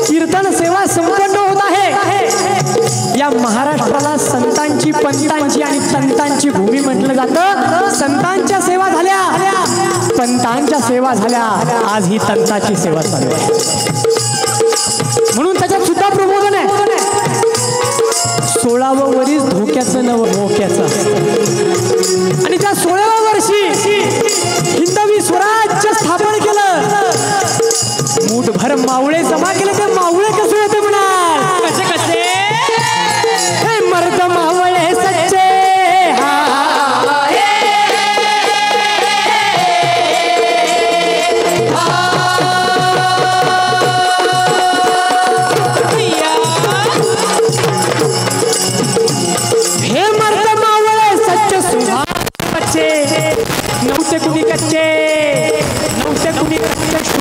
कीर्तन सेवा संपन्न होत आहे. या महाराष्ट्राला संतांची पंतांची आणि तंतांची भूमी म्हटलं जातं. संतांच्या सेवा झाल्या, पंतांच्या सेवा झाल्या, आज ही तंताची सेवा चालू आहे. म्हणून त्याच्यात सुद्धा प्रबोधन आहे. 16वं वरीस धोक्याचं नव मोक्याचं. आणि त्या 16व्या वर्षी हिंदवी स्वराज्य स्थापन केलं. मूठभर मावळे जमा केले. ते मावळे कसे होते म्हणाल? कसे कसे? हे मर्द मावळे सच्चे, नव्हते कुणी कच्चे, नव्हते कुणी कच्चे.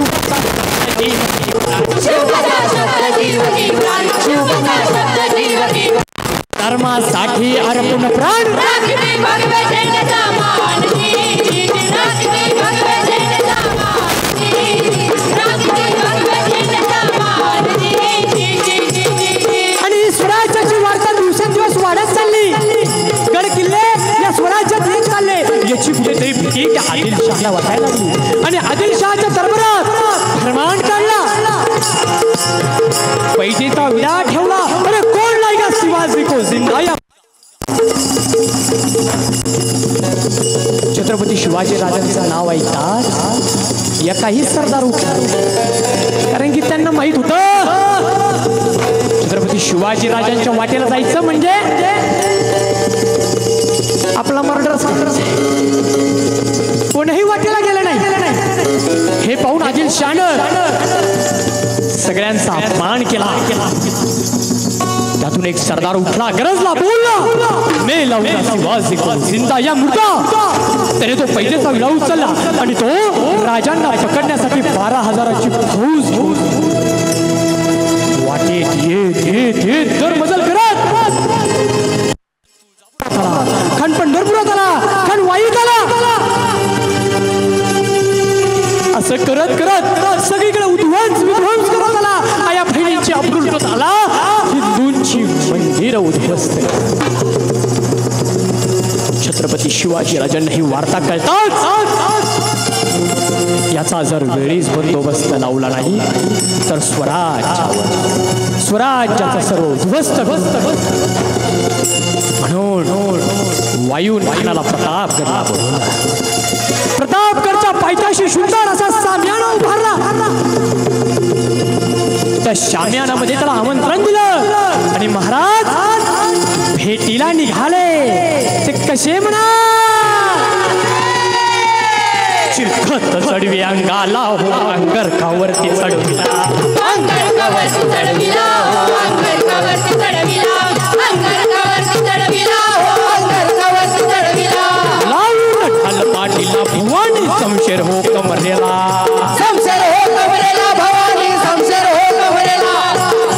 धर्मासाठी अर्पण प्राण, आणि स्वराज्याची वार्ता दिवसेंदिवस वाढत चालली. गड किल्ले या स्वराज्यात येत चालले. याची कुठेतरी भीती त्या आदिलशहाला वाटायला लागली आणि आदिलशहाच्या दरबारात फरमान काढला, पैजेचा विडा ठेवला. अरे कोण नाही का शिवाजी को जिंदा. छत्रपती शिवाजी राजांचं नाव ऐकतात या काही सरदार उठला, कारण की त्यांना माहित होतं छत्रपती शिवाजी राजांच्या वाटेला जायचं म्हणजे आपला मर्डर. कोणीही वाटेला गेलं नाही. हे पाहून आदिलशहानं सगळ्यांचा अपमान केला. त्यातून एक सरदार उठला, गरजला, बोलला, मे लावला शिवाजी को जिंदा. या मुद्दा त्याने तो पैजेचा विडा उचलला आणि तो राजांना पकडण्यासाठी 12,000ची फौज वाटेत येत दर मजल करत खान पंढरपुरात आला, खान वाईत आला. असं करत करत सगळीकडे विध्वंस करत आला. आया बहिणींची अब्रुल करत आला. हिंदूंची मंदिरं उद्ध्वस्त. छत्रपती शिवाजी राजांना ही वार्ता कळताच याचा जर वेळीच बंदोबस्त लावला नाही तर स्वराज्याचा सर्व उद्ध्वस्त म्हणून वायुनाला प्रतापगडला बोलवला. प्रतापगडच्या पायथ्याशी सुंदर असा साम्याना उभारला. त्या शाम्यानामध्ये त्याला आमंत्रण दिलं आणि महाराज भेटीला निघाले. ते कसे म्हणा, चिरखत चढवी अंगाला हो अंगरकावरती चढविला, अंगरकावरती चढविला हो अंगरकावरती चढविला, अंगरकावरती चढविला हो अंगरकावरती चढविला. लावून ढाल पाटीला भवानी समशेर हो कमरेला, समशेर हो कमरेला भवानी समशेर हो कमरेला,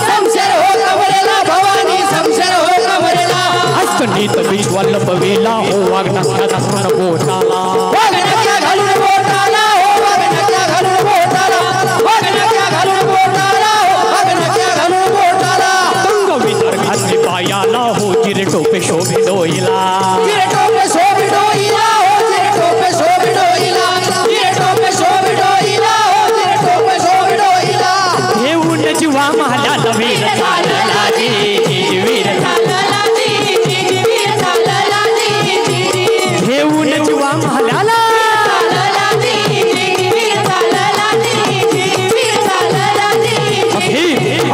समशेर हो कमरेला भवानी समशेर हो कमरेला. हस्तनीत विश्वल पवेला हो वागनाच्या दाखवून बोटाला, वागण्याच्या घालून बोटाला हो वागण्याच्या घालून बोटाला, वागण्याच्या घालून बोटाला हो वागण्याच्या घालून बोटाला. तंग विचार घातले पायाला हो जिरे टोपे शोभे डोईला, जिरे टोपे शोभे डोईला हो जिरे टोपे शोभे डोईला, जिरे टोपे शोभे डोईला हो जिरे टोपे शोभे डोईला. घेऊन जीवा महाल्याला वीर झाला वीर झाला वीर झाला घेऊन जीवा महाल्याला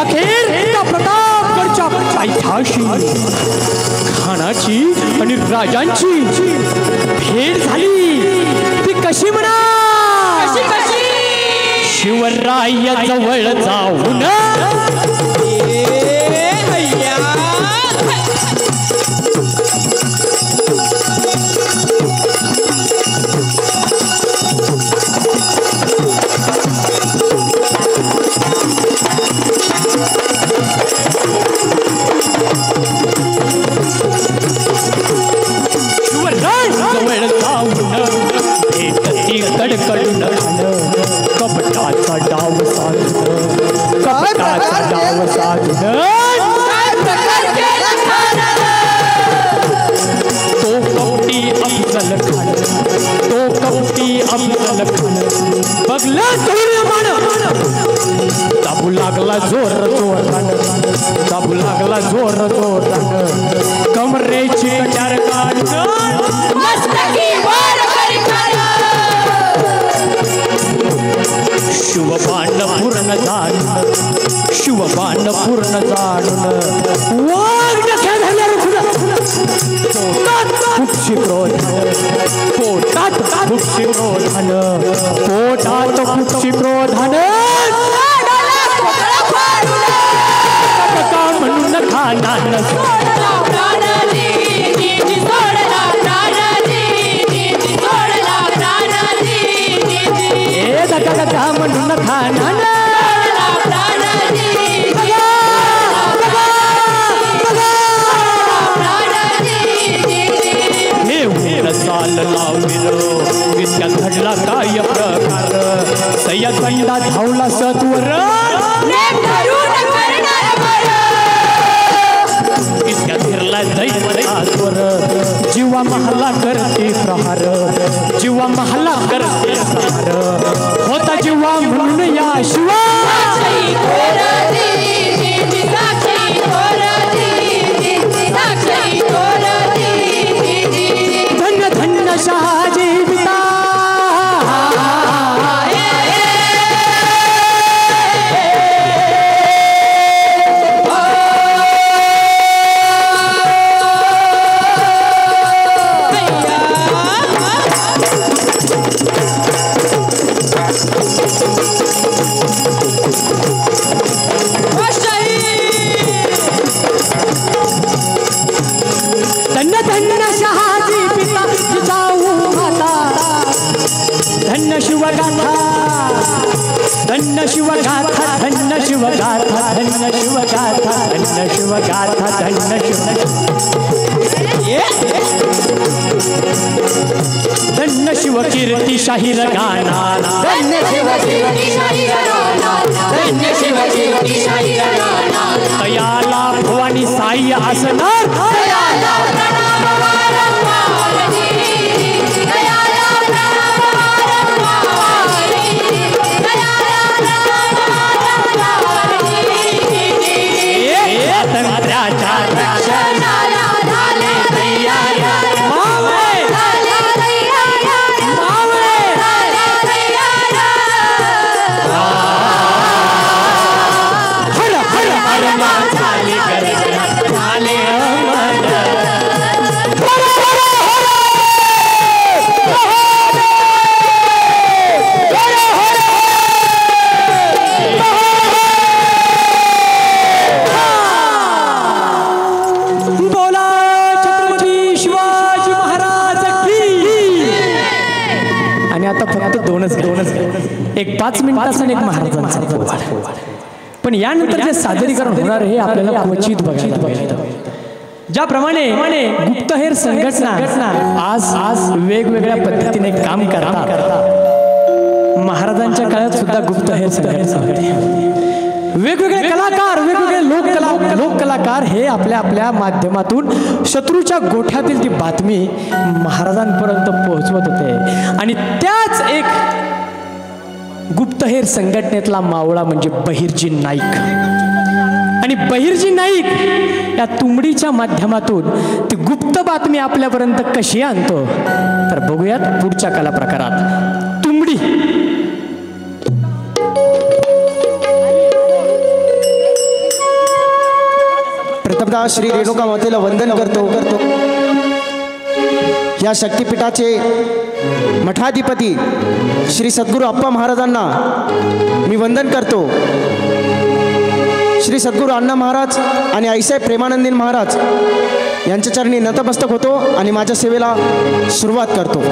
अखेर त्या प्रतापगडच्या पायथ्याशी खानाची आणि राजांची भेट झाली. ती कशी म्हणा, शिवराय जवळ जाऊन जवळ जाऊन भेटती कडकडून कपटाचा डाव साधून, कपटाचा डाव साधून तो कपटी अफजल खान, तो कपटी अफजल खान बघला धैर्यमान दाबू लागला जोर जोरानं, दाबू लागला जोर जोरानं. कमरेची कट्यार काढून मस्तकी वर करी काढ. शिवबाण पूर्ण जाणून, शिवबाण पूर्ण जाणून वाघ नख्या झाल्या पोटात खुपशी क्रोधान, पोटात खुपशी क्रोधान, पोटात खुपशी क्रोधान म्हणून खानान सोडला प्राणाजी सोडला प्राणाजी सोडला प्राणाजी ए दगा म्हणून खानान चाल लाविर विद्या घडला काय प्रकार, सय्या कंडा धावला सत्वर इतक्या फिरला दैवतावर, जीवा महला करते प्रहार, जीवा महला करते प्रहार, होता जीवा म्हणून या शिवा धन्य धन्य शहाजी पिता. धन्य धन्य शहाजी पिता जिजाऊ माता, धन्य शिवगाथा, धन्य शिवगाथा, धन्य शिवगाथा, धन्य शिवगाथा, धन्य शिवगाथा, धन्य धन्य शिव कीर्ती शाहीर गाना, धन्य शिव कीर्ती शाहीर गाना, धन्य शिव कीर्ती शाहीर गाना. तयाला भवानी साई असणार, दयाला प्रणाम वारंवार जी, दयाला प्रणाम वारंवार जी, दयाला प्रणाम वारंवार जी. दोनच एक 5 मिनिटाचा आणि एक महाराजांचा पोवाडा. पण यानंतर जे सादरीकरण होणार हे आपल्याला क्वचित बघायला मिळतं. ज्याप्रमाणे गुप्तहेर संघटना आज वेगवेगळ्या पद्धतीने काम करतात, महाराजांच्या काळात सुद्धा गुप्तहेर संघटना होती. वेगवेगळे कलाकार, वेगवेगळे लोककलाकार हे आपल्या माध्यमातून शत्रूच्या गोठ्यातील ती बातमी महाराजांपर्यंत पोहोचवत होते. आणि त्याच एक गुप्तहेर संघटनेतला मावळा म्हणजे बहिर्जी नाईक. आणि बहिर्जी नाईक या तुंबडीच्या माध्यमातून ती गुप्त बातमी आपल्यापर्यंत कशी आणतो तर बघूयात पुढच्या कला प्रकारात. तुंबडी. प्रथमतः श्री रेणुका मातेला वंदन करतो. या शक्तिपीठाचे मठाधिपती श्री सद्गुरू अप्पा महाराजांना मी वंदन करतो. श्री सद्गुरू अण्णा महाराज आणि आईसाहेब प्रेमानंदीन महाराज यांच्या चरणी नतमस्तक होतो आणि माझ्या सेवेला सुरुवात करतो.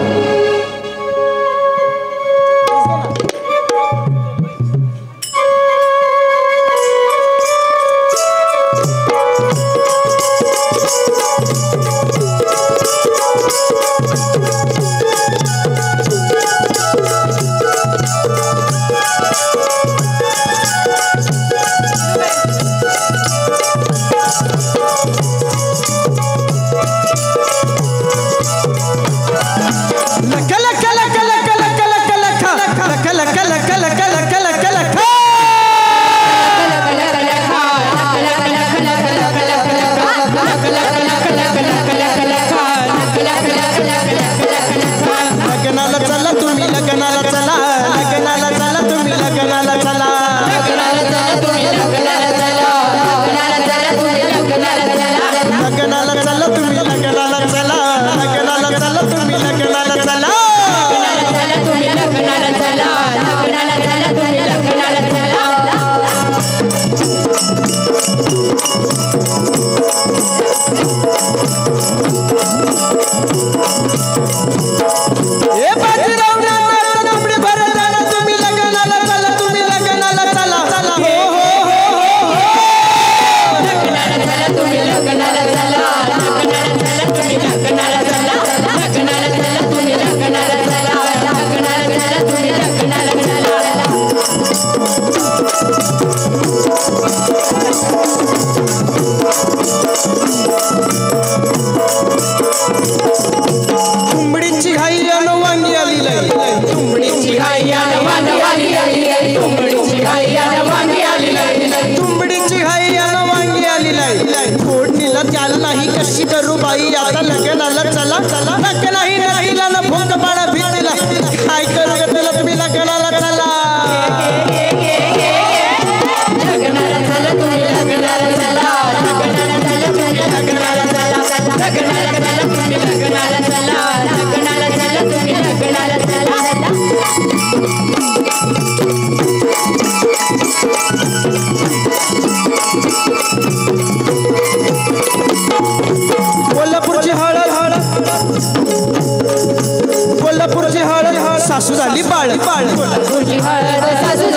सासू झाली बाळ कोल्हापूरची हळद सासू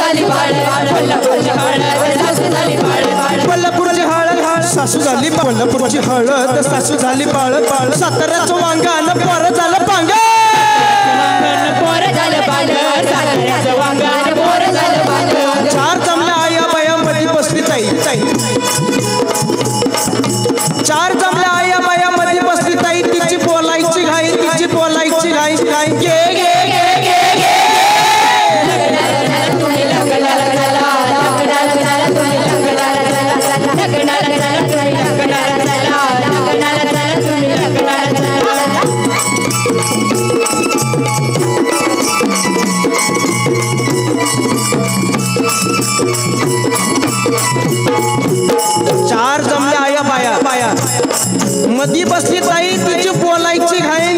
झाली बाळ कोल्हापूरची हळद सासू झाली बाळ साताऱ्याचं वांगण पोर झालं पांग चार जमल्या आया बायामध्ये बसली ताई चार जमल्या आया बायामध्ये बसली ताई तिची बोलायची घाई घे चार जमल्या आया बाया मधी बसली ताई तिची बोलायची घाई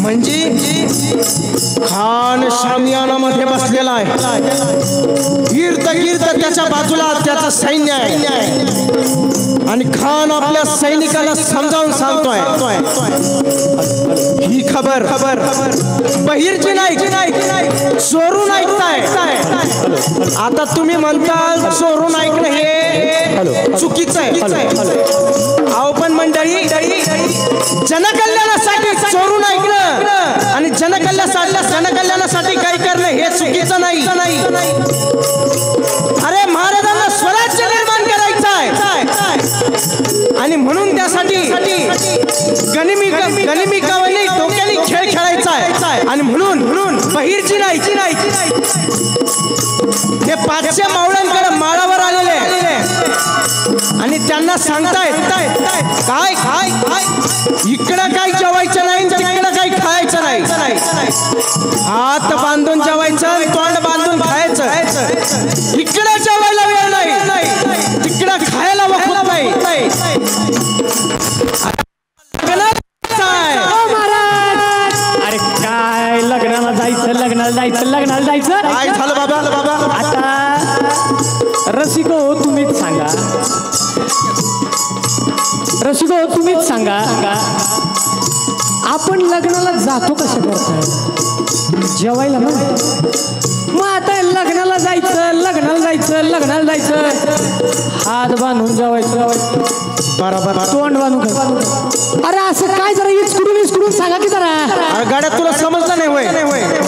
म्हणजे खान शामियानामध्ये बसलेला आहे. गिरत त्याच्या बाजूला त्याचं सैन्य आहे आणि खान आपल्या सैनिकाला समजावून सांगतोय ही खबर बहिरची नाही चोरून ऐकताय. आता तुम्ही म्हणताल चोरून ऐकणं हे चुकीचं आहे. अहो पण मंडळी जनकल्याणासाठी चोरून ऐकणं आणि जनकल्याणासाठी काही करणं हे चुकीचं नाही. अरे महाराजांना स्वराज्य निर्माण करायचं आहे आणि म्हणून त्यासाठी गनिमी कावली डोक्याने खेळ खेळायचा आहे आणि म्हणून बहिरची नाही हे 500 मावळ्यांकडे माळावर आलेले आणि त्यांना सांगतायत काय इकडं काय जेवायचं नाही तिकडं काही खायचं नाही. हात बांधून जेवायचं तोंड बांधून खायचं. इकडं जेवायला वेळ नाही तिकडं खायला वखत नाही. अरे काय लग्नाला जायचं काय झालं बाबा. आता रसिको तुम्हीच सांगा आपण लग्नाला जातो कसं करताय जेवायला ना. मग आता लग्नाला जायचं हात बांधून जेवायचं बरोबर तोंड बांधून. अरे असं काय जरा इचकडून सांगा की जरा. गाड्यात तुला समजलं नाही होय.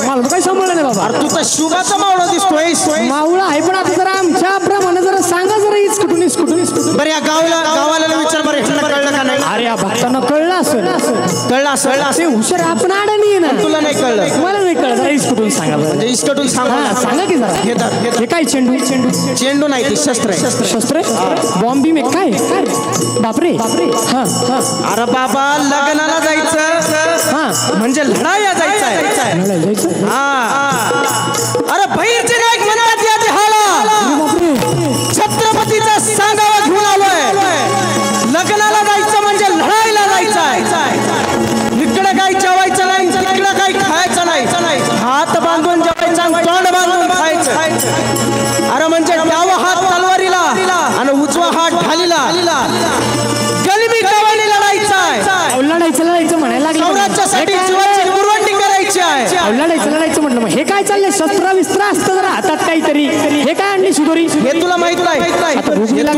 मला काही समजलं नाही बाबा. अरे तू तर शुभाचा मावळा दिसतोय. मावळा आहे पण आता जरा आमच्या प्रमाणे जरा सांगा जरा इचकडून. बरं या गावाला विचार बरं कळलं का नाही. अरे या भक्तांना कळलं असेल ते हुशार आपण अडाणी ना. तुला नाही कळलं. मला नाही कळलं. जरा इचकडून सांगा म्हणजे इसकटून सांगा की जरा. हे काय चेंडू नाही ते शस्त्र बॉम्ब बी काय बापरे. अरे बाबा लग्नाला जायचं म्हणजे लढाया जायचं. अरे बहिरचे नायक म्हणतात या देहाला छत्रपतीचा सांगावा घेऊन आलोय. लग्नाला जायचं म्हणजे लढायला जायचं. इकडे काही जेवायचं नाही तिकडे काही खायचं नाही. हात बांधून जेवायचं तोंड बांधून खायचं. अरे म्हणजे डावा हात तलवारीला आणि उजवा हात ढालीला गनिमी कावली लढायचं म्हणायला स्वराज्यासाठी जीवाची कुर्बानी करायची आहे. लढायचं म्हटलं. मग हे काय चाललंय शस्त्र विस्त्र असतं जरा हातात काहीतरी. हे काय आणली शिदोरी हे तुला माहित नाही.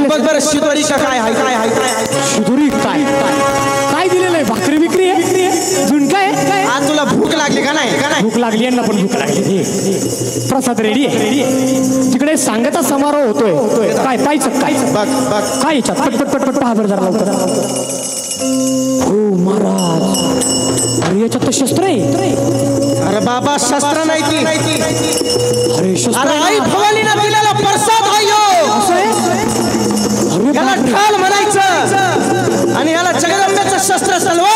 बघ बरं शिदोरी का काय शिदोरी काय दिलेलं आहे. भाकरी बिक्री आहे झुणका आहे. आज तुला भूक लागली का नाही. भूक लागली यांना पण भूक लागली. प्रसाद रेडी आहे तिकडे सांगता समारोह होतोय. काय पाहायचं काय याच्यात पटपट पहा बरं जरा लवकर. हो महाराज अरे याच्यात तर शस्त्र आहे. अरे बाबा शस्त्र नाही ती. अरे शस्त्र आई भवानीने दिलेला प्रसाद याला ढाल म्हणायचं आणि याला जगदंबेचं शस्त्र तलवार